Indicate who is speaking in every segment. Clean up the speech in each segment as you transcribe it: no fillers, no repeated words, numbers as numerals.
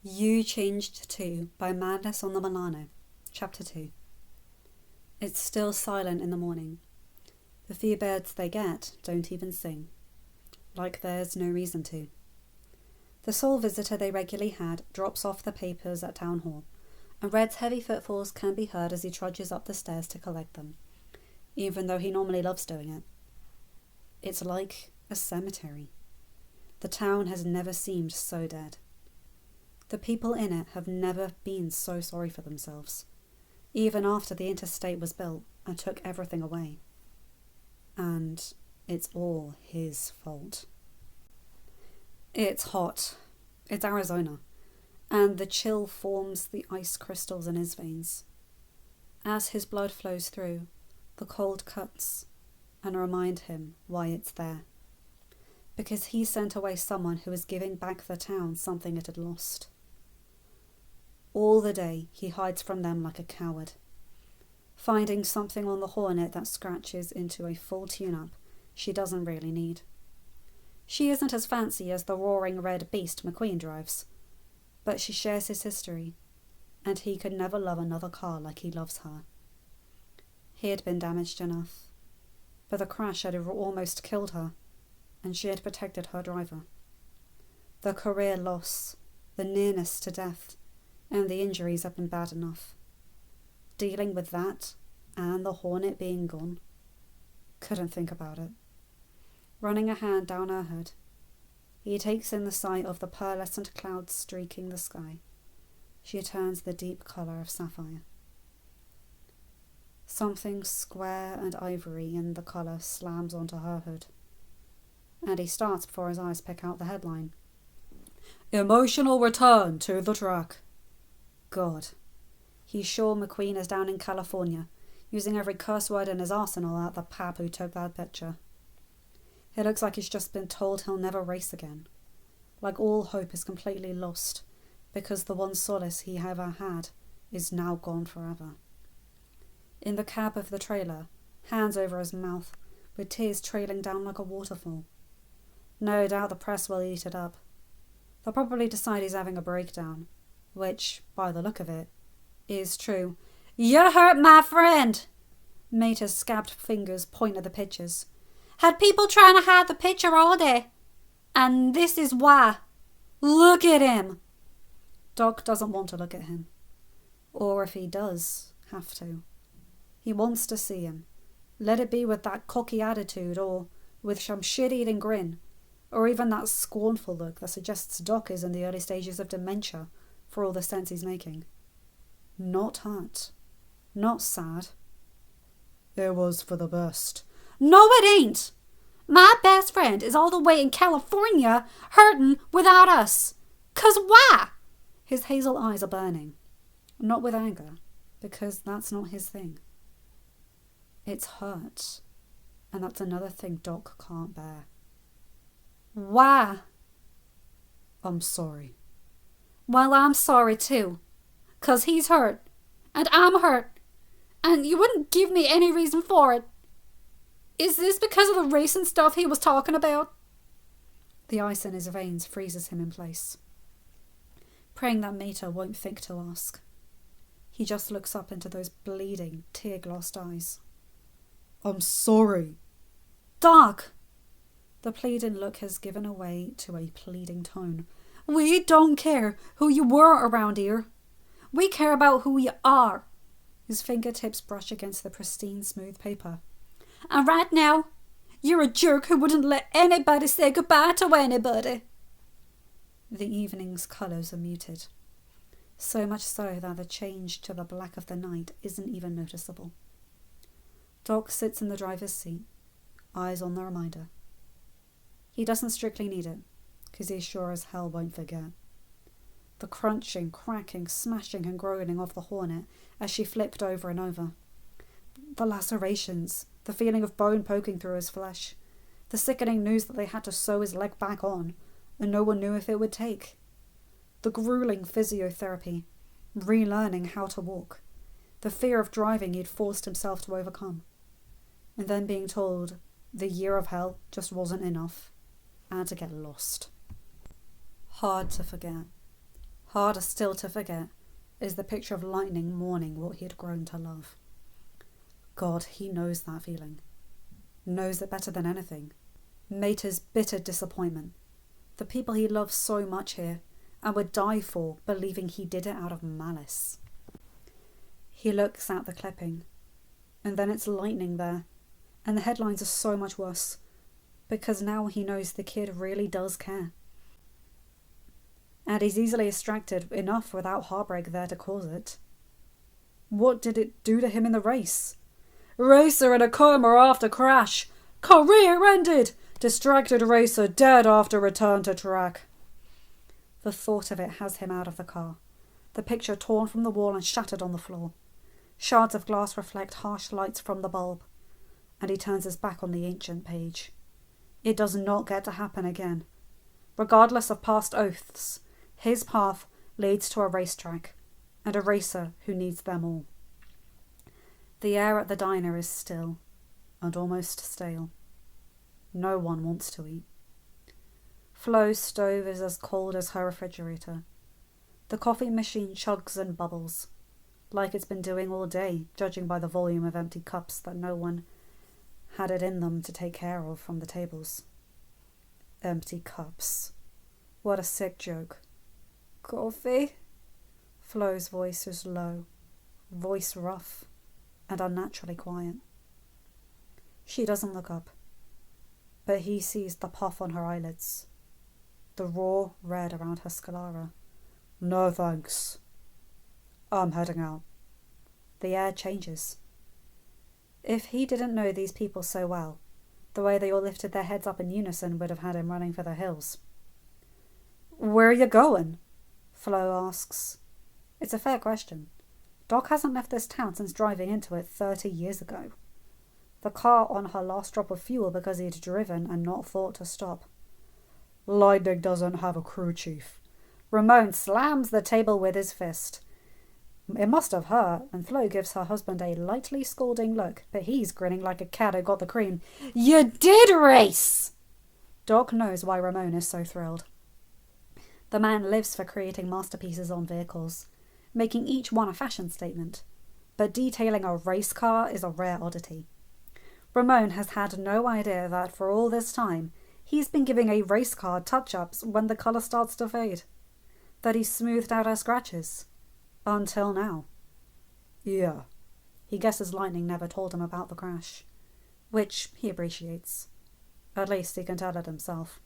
Speaker 1: You Changed Too by Madness on the Milano, Chapter 2. It's still silent in the morning. The few birds they get don't even sing, like there's no reason to. The sole visitor they regularly had drops off the papers at town hall, and Red's heavy footfalls can be heard as he trudges up the stairs to collect them, even though he normally loves doing it. It's like a cemetery. The town has never seemed so dead. The people in it have never been so sorry for themselves, even after the interstate was built and took everything away. And it's all his fault. It's hot. It's Arizona, and the chill forms the ice crystals in his veins. As his blood flows through, the cold cuts and remind him why it's there. Because he sent away someone who was giving back the town something it had lost. All the day he hides from them like a coward, finding something on the Hornet that scratches into a full tune-up she doesn't really need. She isn't as fancy as the roaring red beast McQueen drives, but she shares his history, and he could never love another car like he loves her. He had been damaged enough, but the crash had almost killed her, and she had protected her driver. The career loss, the nearness to death, and the injuries had been bad enough. Dealing with that, and the Hornet being gone, couldn't think about it. Running a hand down her hood, he takes in the sight of the pearlescent clouds streaking the sky. She turns the deep colour of sapphire. Something square and ivory in the colour slams onto her hood, and he starts before his eyes pick out the headline. Emotional return to the track. God. He's sure McQueen is down in California, using every curse word in his arsenal at the pap who took that picture. It looks like he's just been told he'll never race again. Like all hope is completely lost, because the one solace he ever had is now gone forever. In the cab of the trailer, hands over his mouth, with tears trailing down like a waterfall. No doubt the press will eat it up. They'll probably decide he's having a breakdown, which, by the look of it, is true. You hurt my friend! Mater's scabbed fingers point at the pictures. Had people trying to hide the picture all day. And this is why. Look at him! Doc doesn't want to look at him. Or if he does, have to. He wants to see him. Let it be with that cocky attitude, or with some shit-eating grin, or even that scornful look that suggests Doc is in the early stages of dementia, for all the sense he's making. Not hurt. Not sad. It was for the best. No, it ain't! My best friend is all the way in California, hurting without us. 'Cause why? His hazel eyes are burning. Not with anger, because that's not his thing. It's hurt, and that's another thing Doc can't bear. Why? I'm sorry. Well, I'm sorry too, 'cause he's hurt, and I'm hurt, and you wouldn't give me any reason for it. Is this because of the racing stuff he was talking about? The ice in his veins freezes him in place, praying that Mater won't think to ask. He just looks up into those bleeding, tear-glossed eyes. I'm sorry. Doc! The pleading look has given way to a pleading tone. We don't care who you were around here. We care about who you are. His fingertips brush against the pristine, smooth paper. And right now, you're a jerk who wouldn't let anybody say goodbye to anybody. The evening's colours are muted, so much so that the change to the black of the night isn't even noticeable. Doc sits in the driver's seat, eyes on the reminder. He doesn't strictly need it, because he sure as hell won't forget. The crunching, cracking, smashing and groaning of the Hornet as she flipped over and over. The lacerations, the feeling of bone poking through his flesh, the sickening news that they had to sew his leg back on, and no one knew if it would take. The grueling physiotherapy, relearning how to walk, the fear of driving he'd forced himself to overcome, and then being told the year of hell just wasn't enough, and to get lost. Hard to forget. Harder still to forget is the picture of Lightning mourning what he had grown to love. God, he knows that feeling. Knows it better than anything. Mater's bitter disappointment. The people he loves so much here and would die for, believing he did it out of malice. He looks at the clipping, and then it's Lightning there, and the headlines are so much worse, because now he knows the kid really does care. And he's easily distracted enough without heartbreak there to cause it. What did it do to him in the race? Racer in a coma after crash. Career ended. Distracted racer dead after return to track. The thought of it has him out of the car. The picture torn from the wall and shattered on the floor. Shards of glass reflect harsh lights from the bulb. And he turns his back on the ancient page. It does not get to happen again. Regardless of past oaths, his path leads to a racetrack, and a racer who needs them all. The air at the diner is still, and almost stale. No one wants to eat. Flo's stove is as cold as her refrigerator. The coffee machine chugs and bubbles, like it's been doing all day, judging by the volume of empty cups that no one had it in them to take care of from the tables. Empty cups. What a sick joke. Coffee? Flo's voice is low, voice rough, and unnaturally quiet. She doesn't look up, but he sees the puff on her eyelids, the raw red around her sclera. No thanks. I'm heading out. The air changes. If he didn't know these people so well, the way they all lifted their heads up in unison would have had him running for the hills. Where are you going? Flo asks. It's a fair question. Doc hasn't left this town since driving into it 30 years ago. The car on her last drop of fuel because he'd driven and not thought to stop. Lightning doesn't have a crew chief. Ramon slams the table with his fist. It must have hurt, and Flo gives her husband a lightly scalding look, but he's grinning like a cat who got the cream. You did race! Doc knows why Ramon is so thrilled. The man lives for creating masterpieces on vehicles, making each one a fashion statement, but detailing a race car is a rare oddity. Ramon has had no idea that for all this time, he's been giving a race car touch-ups when the colour starts to fade, that he's smoothed out her scratches. Until now. Yeah. He guesses Lightning never told him about the crash, which he appreciates. At least he can tell it himself.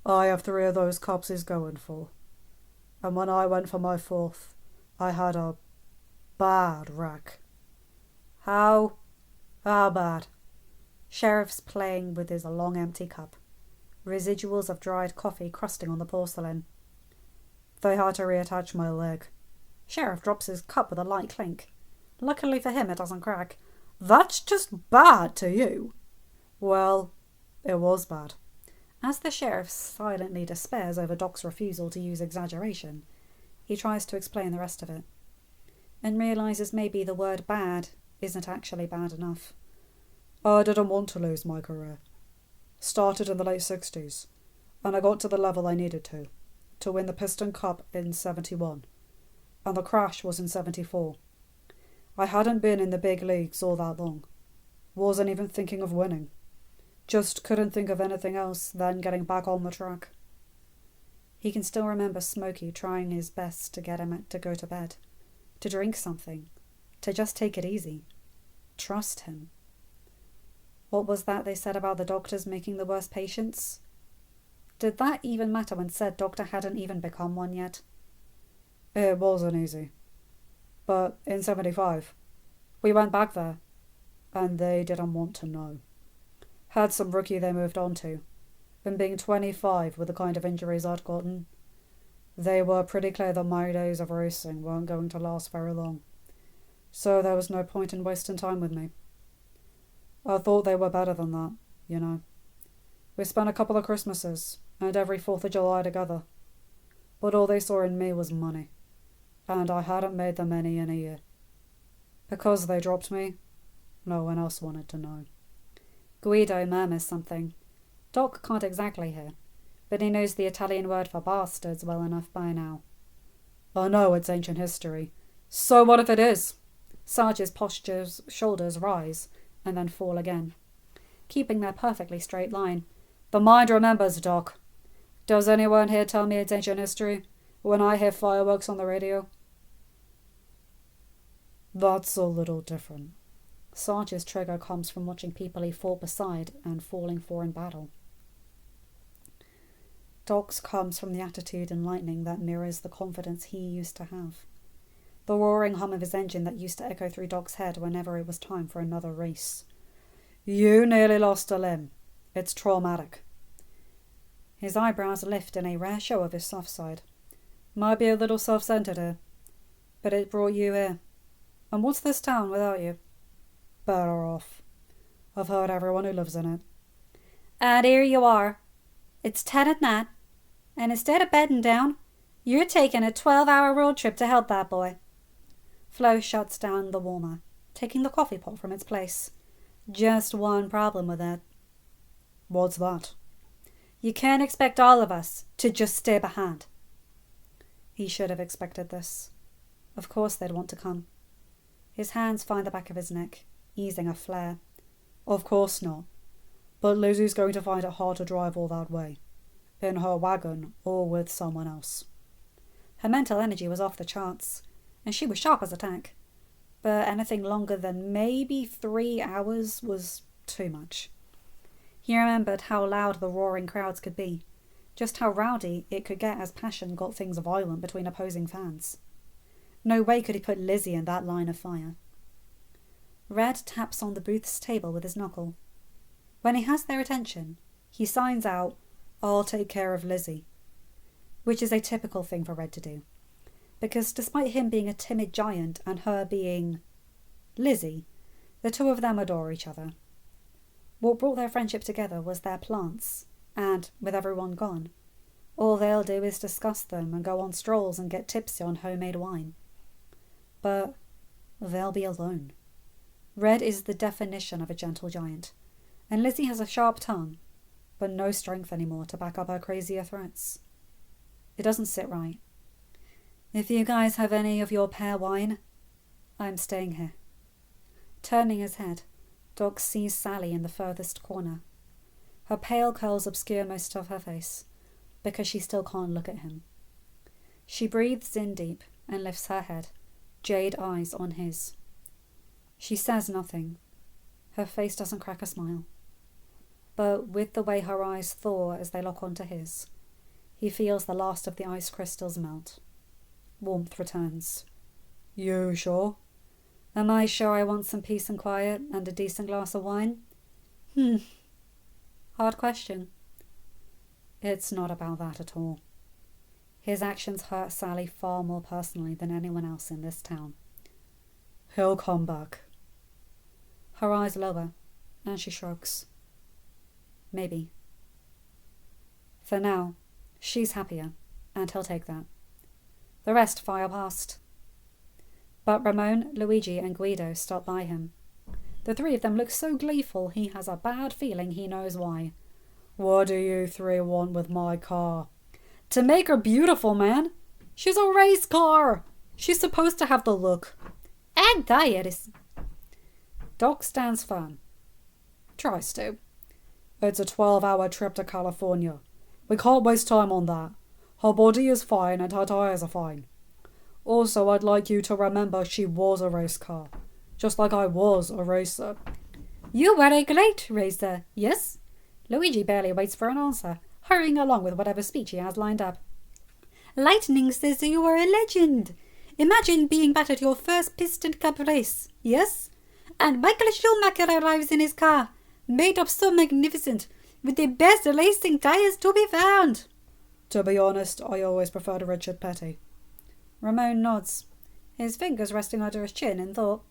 Speaker 1: I have 3 of those cups he's going for. And when I went for my 4th, I had a bad wreck. How bad? Sheriff's playing with his long empty cup. Residuals of dried coffee crusting on the porcelain. They had to reattach my leg. Sheriff drops his cup with a light clink. Luckily for him, it doesn't crack. That's just bad to you. Well, it was bad. As the sheriff silently despairs over Doc's refusal to use exaggeration, he tries to explain the rest of it, and realises maybe the word bad isn't actually bad enough. I didn't want to lose my career. Started in the late 60s, and I got to the level I needed to win the Piston Cup in 71, and the crash was in 74. I hadn't been in the big leagues all that long. Wasn't even thinking of winning. Just couldn't think of anything else than getting back on the track. He can still remember Smokey trying his best to get him to go to bed, to drink something, to just take it easy. Trust him. What was that they said about the doctors making the worst patients? Did that even matter when said doctor hadn't even become one yet? It wasn't easy. But in 75, we went back there, and they didn't want to know. Had some rookie they moved on to, and being 25 with the kind of injuries I'd gotten, they were pretty clear that my days of racing weren't going to last very long. So there was no point in wasting time with me. I thought they were better than that, you know. We spent a couple of Christmases and every 4th of July together. But all they saw in me was money, and I hadn't made them any in a year. Because they dropped me, no one else wanted to know. Guido murmurs something. Doc can't exactly hear, but he knows the Italian word for bastards well enough by now. I know it's ancient history. So what if it is? Sarge's shoulders rise and then fall again, keeping their perfectly straight line. The mind remembers, Doc. Does anyone here tell me it's ancient history when I hear fireworks on the radio? That's a little different. Sarge's trigger comes from watching people he fought beside and falling for in battle. Doc's comes from the attitude and lightning that mirrors the confidence he used to have. The roaring hum of his engine that used to echo through Doc's head whenever it was time for another race. You nearly lost a limb. It's traumatic. His eyebrows lift in a rare show of his soft side. Might be a little self-centered here, but it brought you here. And what's this town without you? Better off. I've heard everyone who lives in it. And here you are. It's 10 at night, and instead of bedding down, you're taking a 12-hour road trip to help that boy. Flo shuts down the warmer, taking the coffee pot from its place. Just one problem with it. What's that? You can't expect all of us to just stay behind. He should have expected this. Of course they'd want to come. His hands find the back of his neck, easing a flare. Of course not. But Lizzie's going to find it hard to drive all that way. In her wagon or with someone else. Her mental energy was off the charts, and she was sharp as a tack. But anything longer than maybe 3 hours was too much. He remembered how loud the roaring crowds could be, just how rowdy it could get as passion got things violent between opposing fans. No way could he put Lizzie in that line of fire. Red taps on the booth's table with his knuckle. When he has their attention, he signs out, "I'll take care of Lizzie," which is a typical thing for Red to do, because despite him being a timid giant and her being Lizzie, the two of them adore each other. What brought their friendship together was their plants, and, with everyone gone, all they'll do is discuss them and go on strolls and get tipsy on homemade wine. But they'll be alone. Red is the definition of a gentle giant, and Lizzie has a sharp tongue, but no strength anymore to back up her crazier threats. It doesn't sit right. If you guys have any of your pear wine, I'm staying here. Turning his head, Doc sees Sally in the furthest corner. Her pale curls obscure most of her face, because she still can't look at him. She breathes in deep and lifts her head, jade eyes on his. She says nothing. Her face doesn't crack a smile. But with the way her eyes thaw as they lock onto his, he feels the last of the ice crystals melt. Warmth returns. You sure? Am I sure I want some peace and quiet and a decent glass of wine? Hard question. It's not about that at all. His actions hurt Sally far more personally than anyone else in this town. He'll come back. Her eyes lower, and she shrugs. Maybe. For now, she's happier, and he'll take that. The rest file past. But Ramon, Luigi, and Guido stop by him. The three of them look so gleeful he has a bad feeling he knows why. What do you three want with my car? To make her beautiful, man. She's a race car. She's supposed to have the look. And diet. Doc stands firm. Tries to. It's a 12-hour trip to California. We can't waste time on that. Her body is fine and her tires are fine. Also, I'd like you to remember she was a race car. Just like I was a racer. You were a great racer, yes? Luigi barely waits for an answer, hurrying along with whatever speech he has lined up. Lightning says you are a legend. Imagine being back at your first piston cup race, yes? And Michael Schumacher arrives in his car, made up so magnificent, with the best racing tires to be found. To be honest, I always preferred Richard Petty. Ramon nods, his fingers resting under his chin, in thought.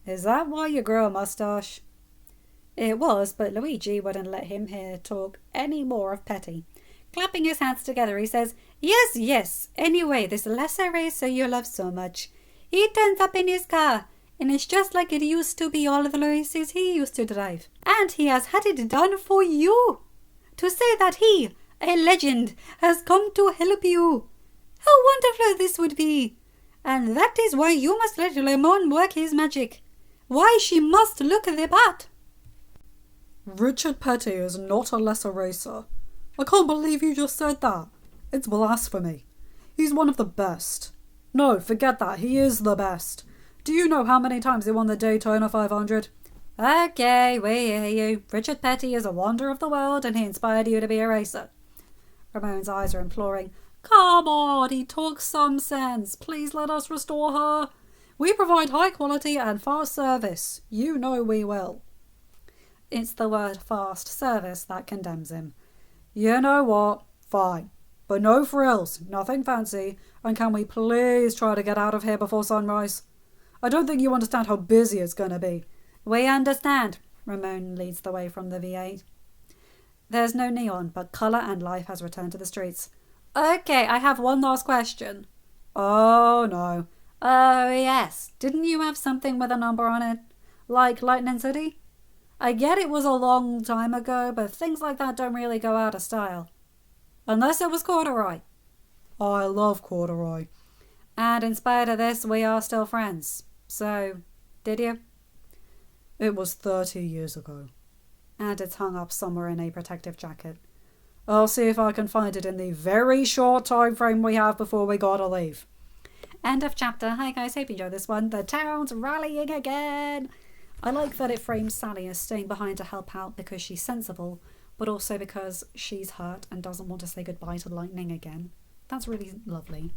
Speaker 1: Is that why you grew a moustache? It was, but Luigi wouldn't let him hear talk any more of Petty. Clapping his hands together, he says, Yes, yes. Anyway, this lesser racer you love so much. He turns up in his car, and it's just like it used to be all of the races he used to drive. And he has had it done for you. To say that he, A legend has come to help you. How wonderful this would be! And that is why you must let Lemon work his magic. Why she must look the part.
Speaker 2: Richard Petty is not a lesser racer. I can't believe you just said that. It's blasphemy. He's one of the best. No, forget that. He is the best. Do you know how many times he won the Daytona 500?
Speaker 1: Okay, we hear you. Richard Petty is a wonder of the world and he inspired you to be a racer. Ramon's eyes are imploring. Come on, he talks some sense. Please let us restore her. We provide high quality and fast service. You know we will. It's the word fast service that condemns him. You know what? Fine. But no frills, nothing fancy, and can we please try to get out of here before sunrise? I don't think you understand how busy it's going to be. We understand. Ramon leads the way from the V8. There's no neon, but colour and life has returned to the streets. Okay, I have one last question.
Speaker 2: Oh, no.
Speaker 1: Oh, yes. Didn't you have something with a number on it? Like Lightning City? I get it was a long time ago, but things like that don't really go out of style. Unless it was corduroy.
Speaker 2: I love corduroy.
Speaker 1: And in spite of this, we are still friends. So, did you?
Speaker 2: It was 30 years ago.
Speaker 1: And it's hung up somewhere in a protective jacket.
Speaker 2: I'll see if I can find it in the very short time frame we have before we gotta leave.
Speaker 1: End of chapter. Hi guys, hope you enjoyed this one. The town's rallying again. I like that it frames Sally as staying behind to help out because she's sensible, but also because she's hurt and doesn't want to say goodbye to Lightning again. That's really lovely.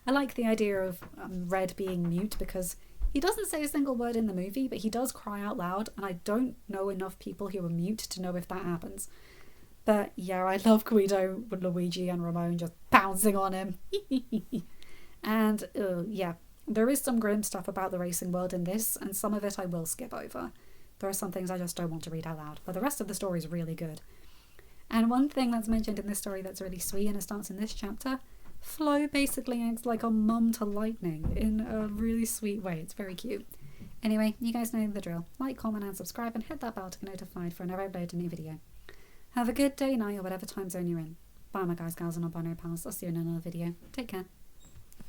Speaker 1: I like the idea of Red being mute because he doesn't say a single word in the movie, but he does cry out loud, and I don't know enough people who are mute to know if that happens. But yeah, I love Guido, Luigi and Ramon just pouncing on him. And yeah, there is some grim stuff about the racing world in this, and some of it I will skip over. There are some things I just don't want to read out loud, but the rest of the story is really good. And one thing that's mentioned in this story that's really sweet, and it starts in this chapter, Flo basically acts like a mum to Lightning in a really sweet way. It's very cute. Anyway, you guys know the drill. Like, comment and subscribe and hit that bell to get notified for whenever I upload a new video. Have a good day, night, or whatever time zone you're in. Bye my guys, gals and non-binary pals. I'll see you in another video. Take care.